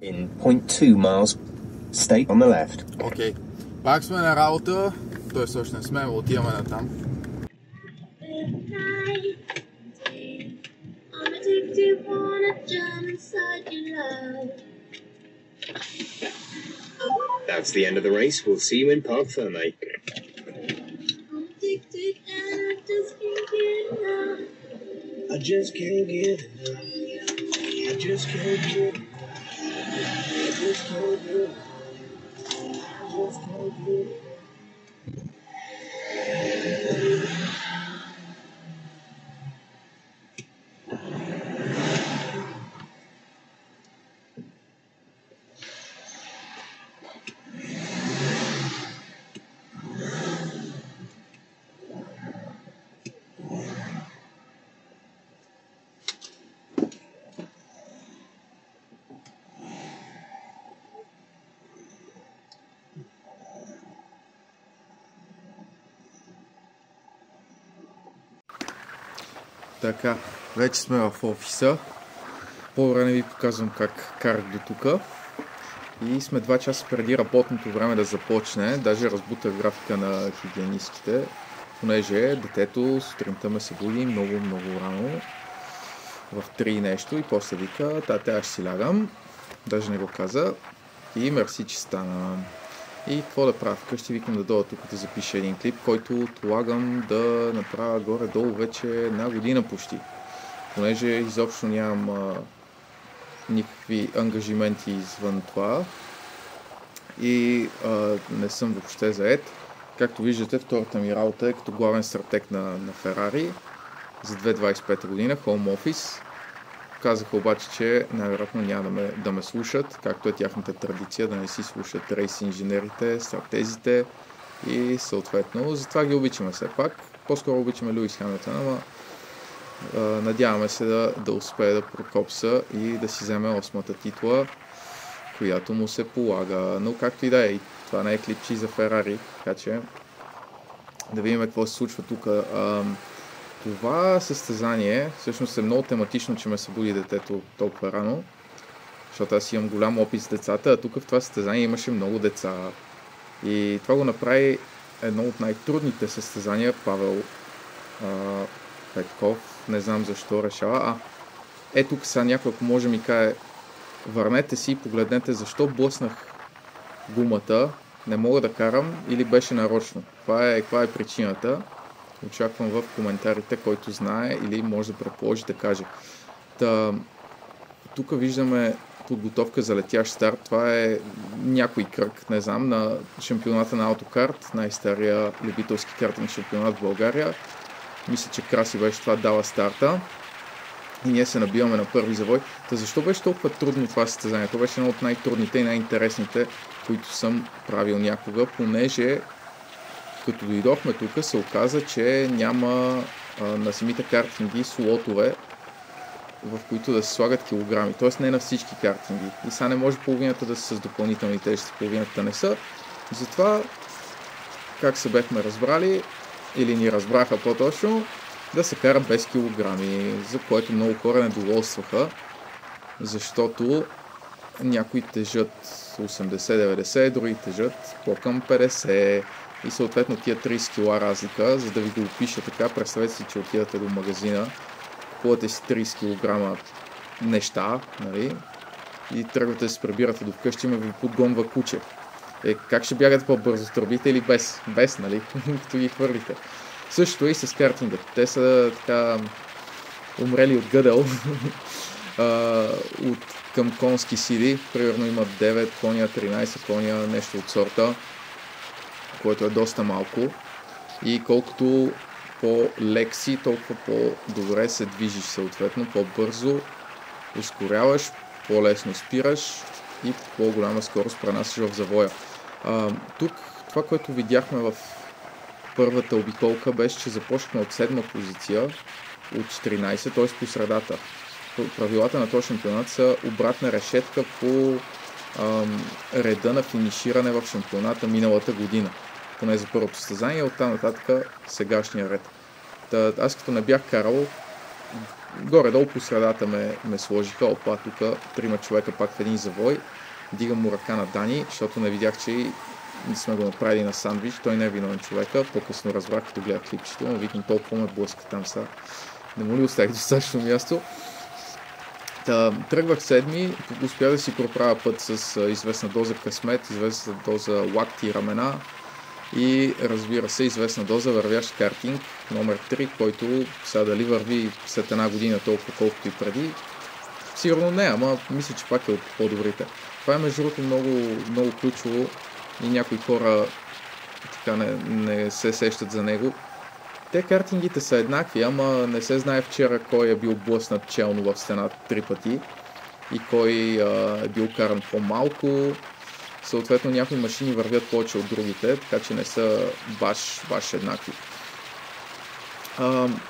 In 0.2 miles, stay on the left. Окей. Пак сме на работа, т.е. още не сме, отиваме на там. That's the end of the race. We'll see you in Parc Ferme. I just can't get enough. I just can't get enough. I just can't get enough. I just can't get enough. Така, вече сме в офиса. По-добре не ви показвам как карах до тук. И сме 2 часа преди работното време да започне. Даже разбутах графика на хигиенистките, понеже детето сутринта ме събуди много рано. В 3 нещо и после вика, тя ще си лягам. Даже не го каза. И мерси, че стана. И какво да правя вкъщи, викам да дойда тук да запиша един клип, който отлагам да направя горе-долу вече 1 година почти. Понеже изобщо нямам никакви ангажименти извън това и не съм въобще заед. Както виждате, втората ми работа е като главен стратег на Ferrari за 2025 година, Home Office. Казаха обаче, че най-вероятно няма да ме слушат, както е тяхната традиция, да не си слушат рейс инженерите, стратезите и съответно. Затова ги обичаме все пак. По-скоро обичаме Луис Хамилтън, ама надяваме се да успее да прокопса и да си вземе 8-та титла, която му се полага. Но както и да е, това не е клипчи за Ферари, така че да видим какво се случва тук. Това състезание всъщност е много тематично, че ме събуди детето толкова рано, защото аз имам голям опит с децата, а тук в това състезание имаше много деца. И това го направи едно от най-трудните състезания Павел Петков. Не знам защо решава. Тук сега някой, ако може ми каже, върнете си и погледнете защо блъснах гумата, не мога да карам или беше нарочно. Каква е причината? Очаквам в коментарите, който знае или може да предположи да каже. Тук виждаме подготовка за летящ старт. Това е някой кръг, не знам, на шампионата на Autokart, най-стария любителски картен шампионат в България. Мисля, че Краси беше това дала старта. И ние се набиваме на първи завой. Защо беше толкова трудно това състезание? Това беше едно от най-трудните и най-интересните, които съм правил някога, понеже като дойдохме тук се оказа, че няма на самите картинги слотове, в които да се слагат килограми. Т.е. не на всички картинги. И сега не може половината да са с допълнителни тежести, половината не са. Затова, как се бехме разбрали, или ни разбраха по-точно, да се кара без килограми, за което много хора недоволстваха, защото някои тежат 80-90, други тежат по-към 50 и съответно тия 30 кила разлика, за да ви го опиша така, представете си, че отидате до магазина, купувате си 30 кг неща, нали, и тръгвате да се прибирате до вкъщи, ме ви подгонва куче. Как ще бягате по-бързо, с тръбите или без? Без, нали, като ги хвърлите. Същото и с картинга. Те са така умрели от гъдел от към конски сили. Примерно имат 9 коня, 13 коня, нещо от сорта, което е доста малко. И колкото по-лек си, толкова по-добре се движиш съответно, по-бързо ускоряваш, по-лесно спираш и по-голяма скорост пренасяш в завоя. Тук това, което видяхме в първата обиколка, беше, че започнахме от 7-ма позиция, от 14, т.е. по средата. Правилата на този шампионат са обратна решетка по реда на финиширане в шампионата миналата година. Поне за първото състезание, оттам нататък сегашния ред. Аз като не бях карал, горе-долу по средата ме сложиха. Опа, тук 3 човека пак в един завой. Дигам му ръка на Дани, защото не видях, че сме го направили на сандвич. Той не е виновен човека. По-късно разбрах, като гледах клипчето. Но викам, толкова ме блъска там сега. Не му ли оставих достатъчно място? Тръгвах седми, успях да си проправя път с известна доза късмет, известна доза лакти и рамена и разбира се известна доза вървящ картинг номер 3, който сега дали върви след една година толкова колкото и преди. Сигурно не, ама мисля, че пак е от по-добрите. Това е между другото много ключово и някои хора така не се сещат за него. Те картингите са еднакви, ама не се знае вчера кой е бил блъснат челно в стената 3 пъти и кой е бил каран по-малко. Съответно някои машини вървят повече от другите, така че не са баш еднакви.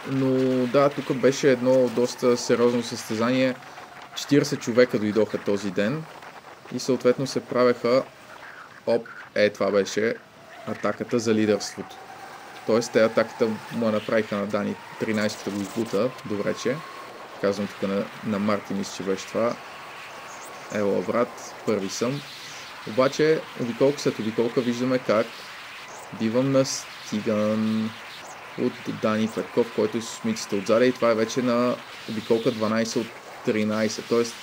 Но да, тук беше едно доста сериозно състезание. 40 човека дойдоха този ден и съответно се правеха това беше атаката за лидерството. Тоест, те атаката му направиха на Дани 13-та го избута, добре че. Казвам тук на Марти, мисля, че беше това. Ево, брат, първи съм. Обаче, обиколка след обиколка виждаме как бивам настиган от Дани Петков, който е с миците отзаде и това е вече на обиколка 12 от 13. Тоест,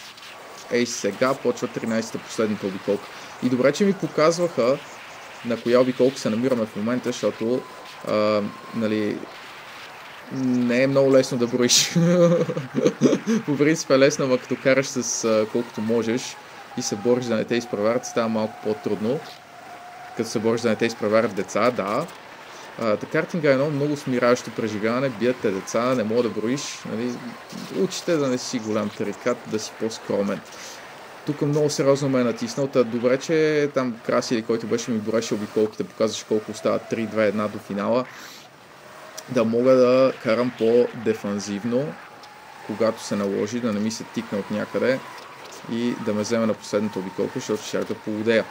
сега почва 13-та последната обиколка. И добре, че ми показваха на коя обиколка се намираме в момента, защото нали, не е много лесно да броиш. По принцип е лесно, но като караш с колкото можеш и се бориш да не те изпреварят, става малко по-трудно. Като се бориш да не те изпреварят деца, да. Картинга е едно много смиращо преживяване, бият те деца, не мога да броиш. Нали, учите да не си голям тарикат, да си по-скромен. Тук много сериозно ме е натиснал. Добре, че там Красили, който беше ми бореше обиколките, показваше колко остава 3-2-1 до финала. Да мога да карам по-дефанзивно, когато се наложи, да не ми се тикне от някъде и да ме вземе на последната обиколка, защото ще да поудея.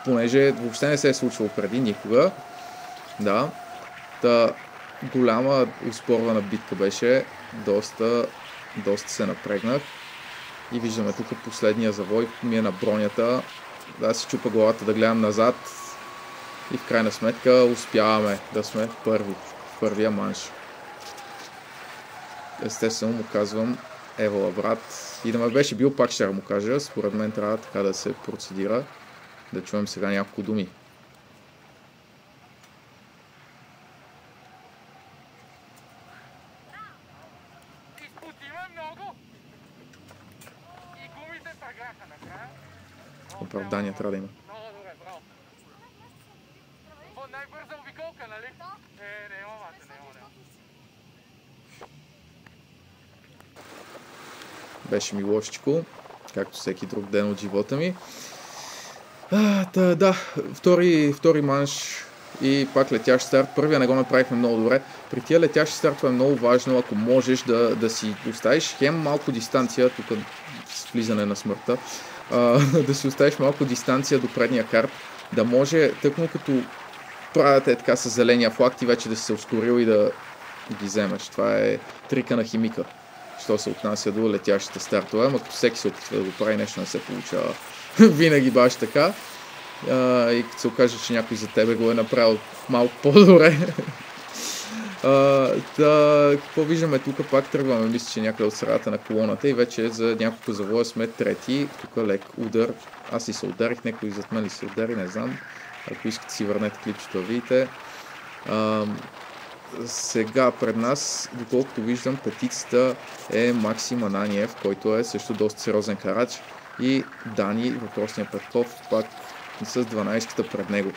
Понеже въобще не се е случвало преди никога. Да. Голяма успорвана битка беше. Доста се напрегнах. И виждаме тук последния завой ми е на бронята. Да си чупа главата да гледам назад. И в крайна сметка успяваме да сме първи. В първия манш. Естествено му казвам Евола, брат. И да ме беше бил, пак ще му кажа. Според мен трябва така да се процедира. Да чуем сега няколко думи. Оправдания трябва да има. Много добре, браво. Най-бърза обиколка, нали? Няма мате, няма. Беше ми лошичко, както всеки друг ден от живота ми. Да, втори манш и пак летящ старт. Първия не го направихме много добре. При тия летящи стартове е много важно, ако можеш да си оставиш хем малко дистанция, тук с влизане на смъртта, да си оставиш малко дистанция до предния карт, да може, тъкмо като правите така с зеления флаг, ти вече да си се ускорил и да ги вземеш. Това е трика на химика, що се отнася до летящите стартове, ама като всеки се опитва да го прави, нещо не се получава винаги баш така. И като се окаже, че някой за тебе го е направил малко по-добре. Какво виждаме тук? Пак тръгваме, мисля, че някъде от средата на колоната и вече за няколко завоя сме трети. Тук лек удар. Аз и се ударих, някой зад мен ли се удари, не знам. Ако искате си върнете клипчето, видите. Сега пред нас, доколкото виждам, петицата е Максим Ананиев, който е също доста сериозен карач. И Дани, въпросния Петков, пак с 12-та пред него.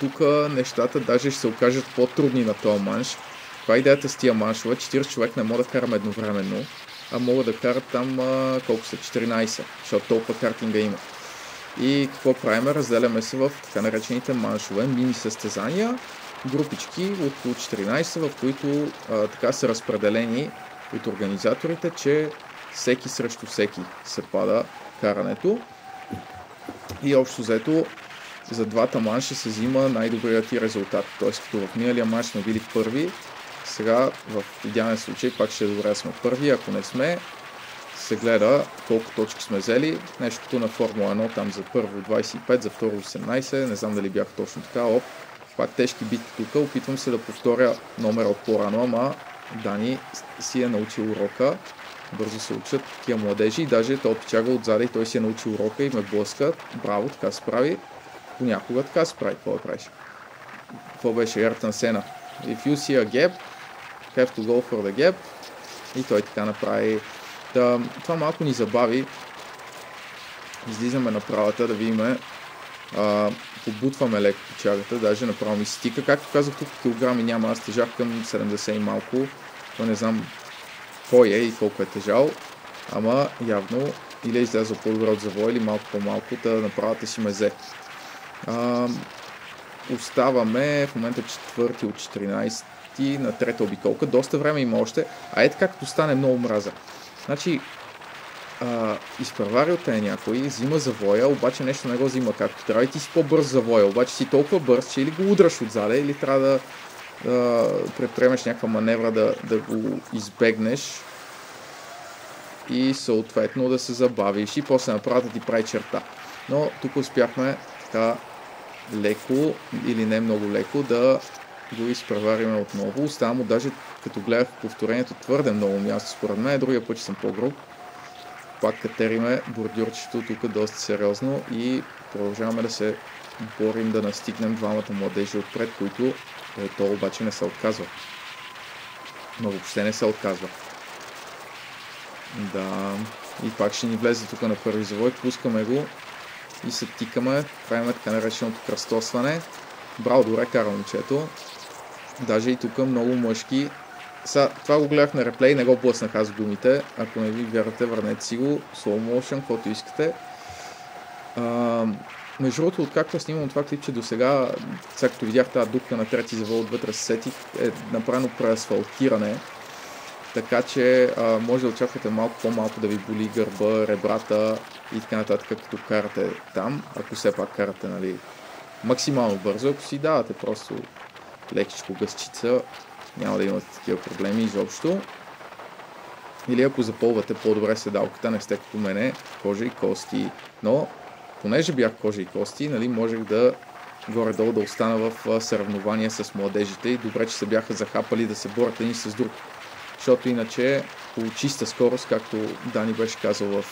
Тук нещата даже ще се окажат по-трудни на този манш. Това е идеята с тия маншове. 40 човек не могат да караме едновременно, а могат да карат там колко са? 14, защото толкова картинга има. И какво правим? Разделяме се в така наречените маншове, мини състезания, групички от около 14, в които така са разпределени от организаторите, че всеки срещу всеки се пада карането. И общо взето за двата манша се взима най-добрият ти резултат. Т.е. като в миналия манш сме били първи, Сега в идеален случай пак ще е добре да сме първи, ако не сме, се гледа колко точки сме взели, нещо като на Формула 1, там за първо 25, за второ 18, не знам дали бях точно така, пак тежки битки тук, опитвам се да повторя номера от по-рано, ама Дани си е научил урока, бързо се учат такива младежи и даже той пичага отзаде и той си е научил урока и ме блъска, браво, така се прави, понякога така се прави, какво да правиш? Какво беше Ayrton Senna? If you see a gap, have to go for the gap и той така направи. Това малко ни забави. Излизаме на правата да видим, побутваме леко печагата, даже направо ми стика. Както казах, тук килограми няма, аз тежах към 70 и малко. То не знам кой е и колко е тежал, ама явно или е излязъл по-добре от завоя, или малко по-малко, да на правата си мезе. Оставаме в момента 4 от 14 на трета обиколка. Доста време има още, а ето както стане много мраза. Значи, изпреварил те някой, взима завоя, обаче нещо не го взима както трябва и ти си по-бърз завоя, обаче си толкова бърз, че или го удраш отзаде, или трябва да предприемеш някаква маневра да го избегнеш и съответно да се забавиш и после направата ти прави черта. Но тук успяхме така леко или не много леко да го изпревариме отново. Оставам му даже като гледах повторението твърде много място според мен, другия път, че съм по-груб. Пак катериме бордюрчето тук доста сериозно и продължаваме да се борим да настигнем двамата младежи отпред, които то обаче не се отказва. Но въобще не се отказва. Да, и пак ще ни влезе тук на първи завой, пускаме го и се тикаме, правим така нареченото кръстосване. Браво, добре кара момчето. Даже и тук много мъжки. Това го гледах на реплей, не го блъснах аз думите. Ако не ви вярвате, върнете си го. Slow motion, каквото искате. Между другото, откакто снимам това клипче до сега, като видях тази дупка на трети завой отвътре се сетих, е направено преасфалтиране. Така че може да очаквате малко по-малко да ви боли гърба, ребрата и така нататък, като карате там. Ако все пак карате, нали, максимално бързо, ако си давате просто лекичко гъсчица, няма да имате такива проблеми изобщо. Или ако запълвате по-добре седалката, не сте като мене, кожа и кости. Но, понеже бях кожа и кости, нали, можех да горе-долу да остана в съревнования с младежите и добре, че се бяха захапали да се борят един с друг. Защото иначе по чиста скорост, както Дани беше казал в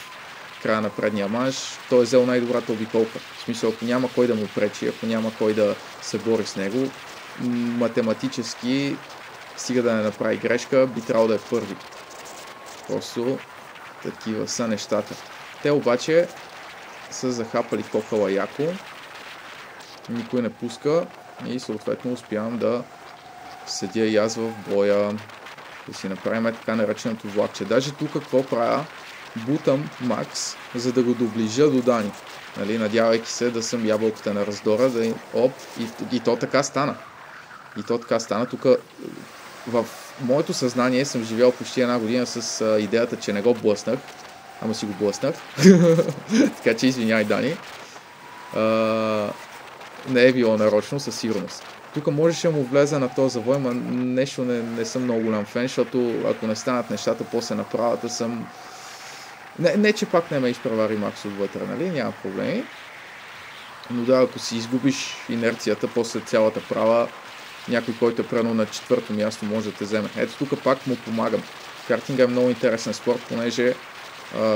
края на предния манш, той е взел най-добрата обиколка. В смисъл, ако няма кой да му пречи, ако няма кой да се бори с него, математически, стига да не направи грешка, би трябвало да е първи. Просто такива са нещата. Те обаче са захапали кокала яко, никой не пуска и съответно успявам да седя и аз в боя, да си направим така нареченото влакче. Даже тук какво правя? Бутам Макс, за да го доближа до Дани. Нали, надявайки се да съм ябълката на раздора, и то така стана. И то така стана. Тук в моето съзнание съм живял почти една година с идеята, че не го блъснах, ама си го блъснах. Така че извинявай, Дани. Не е било нарочно, със сигурност. Тук можеше да му влезе на този завой, но нещо не съм много голям фен, защото ако не станат нещата после на правата съм... Не, че пак не ме изпревари Макс отвътре, нали? Няма проблеми. Но да, ако си изгубиш инерцията после цялата права, някой, който е прено на четвърто място, може да те вземе. Ето тук пак му помагам. Картинга е много интересен спорт, понеже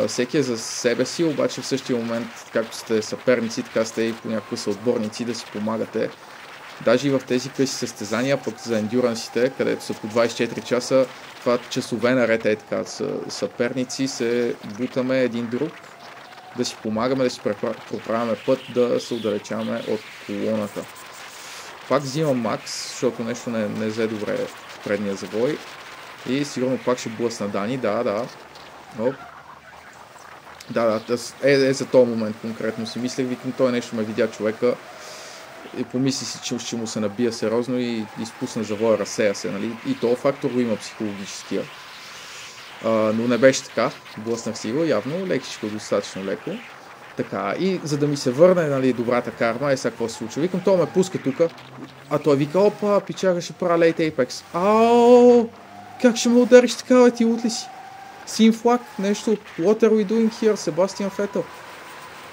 всеки е за себе си, обаче в същия момент, както сте съперници, така сте и понякога са отборници да си помагате. Даже и в тези къси състезания, пък за ендюрансите, където са по 24 часа, това часове наред е така. Съперници се бутаме един друг, да си помагаме, да си проправяме път, да се отдалечаваме от колоната. Пак взимам Макс, защото нещо не взе добре в предния завой. И сигурно пак ще блъсна Дани, да. Оп. Да, за този момент конкретно си мислех, викам, той нещо ме видя човека и помисли си, че ще му се набия сериозно и изпусна завоя, разсея се, нали? И този фактор го има психологическия. Но не беше така, блъснах си го, явно, лекичко, достатъчно леко. Така, и за да ми се върне, нали, добрата карма, сега какво се случва. Викам, той ме пуска тук, а той вика, опа, пичага ще правя лейт Apex. Ау, как ще ме удариш така, бе, ти лут ли си? Син флаг, нещо, what are we doing here, Себастиан Фетел?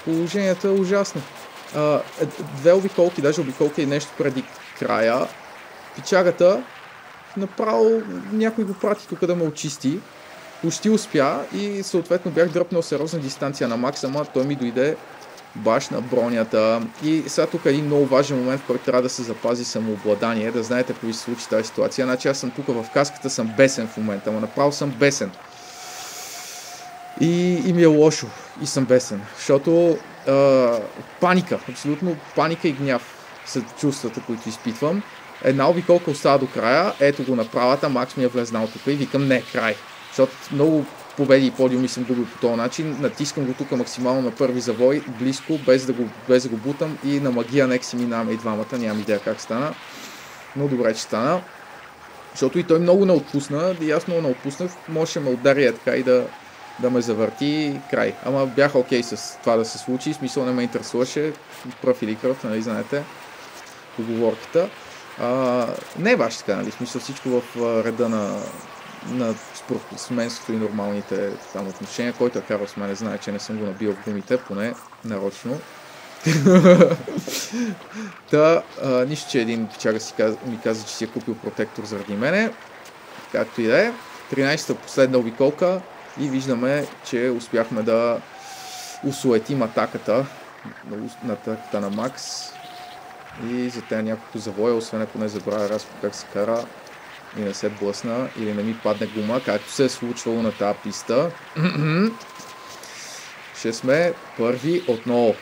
Положението е ужасно. Две обиколки, даже обиколки и нещо преди края. Пичагата направо някой го прати тук да ме очисти. Почти успя и съответно бях дръпнал сериозна дистанция на Макс, ама той ми дойде баш на бронята. И сега тук е един много важен момент, в който трябва да се запази самообладание, да знаете какво се случи тази ситуация. Значи аз съм тук в каската, съм бесен в момента, ама направо съм бесен. И ми е лошо. И съм бесен. Защото паника, абсолютно паника и гняв са чувствата, които изпитвам. Една обиколка остава до края, ето го на правата, Макс ми е влезнал тук и викам не, край. Защото много победи и подиуми съм губил по този начин. Натискам го тук максимално на първи завой, близко, без да го бутам и на магия нека си минаваме и двамата, нямам идея как стана. Но добре, че стана. Защото и той много не отпусна, и аз много не отпуснах, можеше ме удари така и да ме завърти край. Ама бях окей с това да се случи, смисъл не ме интересуваше, пръв или кръв, нали знаете, поговорката. Не е баш така, нали, смисъл всичко в реда на спортсменството и нормалните там отношения, който е карал с мен, знае, че не съм го набил в гумите, поне нарочно. Нищо, че един пичага ми каза, че си е купил протектор заради мене, както и да е. 13-та последна обиколка и виждаме, че успяхме да усуетим атаката на Макс и за тези няколко завоя, освен ако не забравя Раско как се кара и не се блъсна или не ми падне гума, както се е случвало на тази писта. Ще сме първи отново.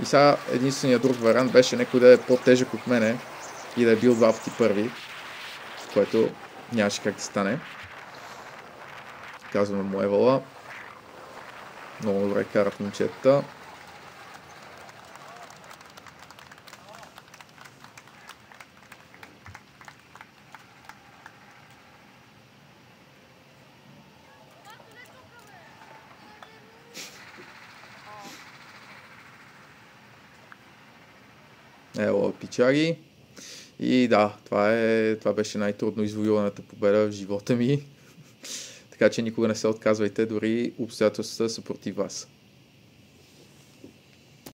И сега единственият друг вариант беше някой да е по-тежък от мене и да е бил два пъти първи, което нямаше как да стане. Казваме му Евала. Много добре карат момчетата. Ево, пичаги. И да, това беше най-трудно извоюваната победа в живота ми. Така че никога не се отказвайте, дори обстоятелствата са против вас.